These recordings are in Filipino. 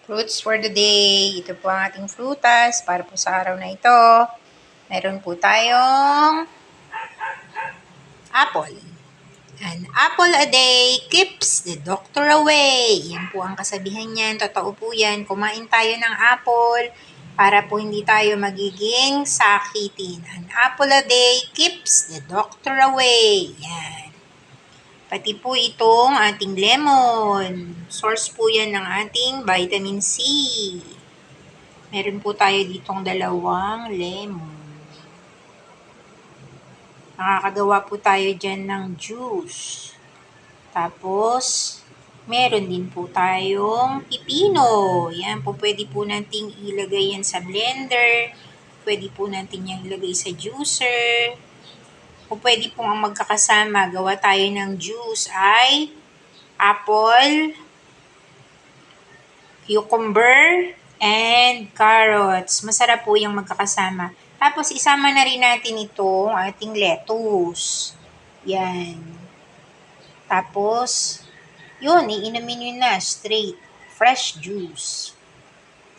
Fruits for the day. Ito po ang ating frutas para po sa araw na ito. Meron po tayong apple. An apple a day keeps the doctor away. Yan po ang kasabihan niyan. Totoo po yan. Kumain tayo ng apple para po hindi tayo magiging sakitin. An apple a day keeps the doctor away. Yan. Pati po itong ating lemon. Source po yan ng ating vitamin C. Meron po tayo ditong 2 lemon. Nakakagawa po tayo dyan ng juice. Tapos, meron din po tayong pipino. Yan po, pwede po nating ilagay yan sa blender. Pwede po natin yan ilagay sa juicer. O pwede po ang magkakasama, gawa tayo ng juice ay apple, cucumber, and carrots. Masarap po yung magkakasama. Tapos, isama na rin natin itong ating lettuce. Yan. Tapos, yun, iinumin yun na, straight, fresh juice.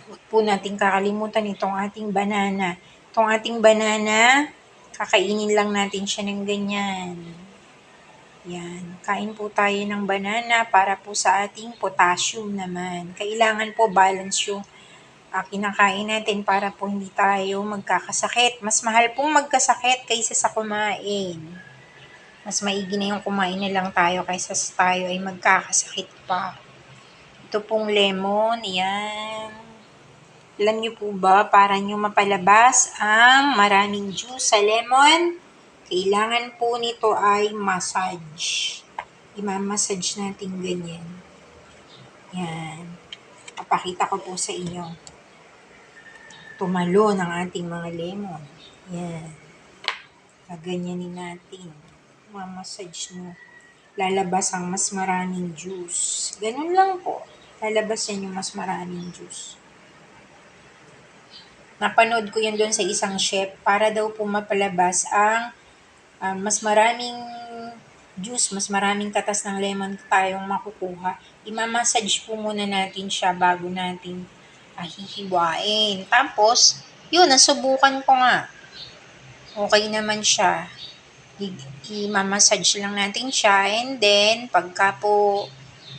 Huwag po natin kakalimutan itong ating banana. Itong ating banana, kakainin lang natin siya ng ganyan. Yan. Kain po tayo ng banana para po sa ating potassium naman. Kailangan po balance yung kinakain natin para po hindi tayo magkakasakit. Mas mahal pong magkasakit kaysa sa kumain. Mas maigi na yung kumain na lang tayo kaysa tayo ay magkakasakit pa. Ito pong lemon, yan. Alam niyo po ba, para nyo mapalabas ang maraming juice sa lemon, kailangan po nito ay massage. Imamassage natin ganyan. Yan. Papakita ko po sa inyo. Tumalo ng ating mga lemon. Yan. Gaganyanin natin. Mamassage mo. Lalabas ang mas maraming juice. Ganun lang po. Lalabas yan yung mas maraming juice. Napanood ko yun doon sa isang chef para daw po mapalabas ang mas maraming juice, mas maraming katas ng lemon tayong makukuha. Imamassage po muna natin siya bago natin hihiwain. Tapos, yun, nasubukan ko nga. Okay naman siya. I-massage lang natin siya, and then pagka po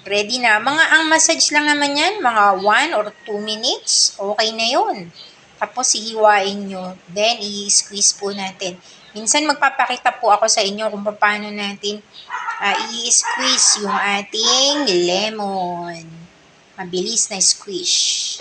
ready na, ang massage lang naman yan, mga 1 or 2 minutes, okay na yun. Tapos hihiwain nyo, then i-squeeze po natin. Minsan magpapakita po ako sa inyo kung paano natin i-squeeze yung ating lemon. Mabilis na squish.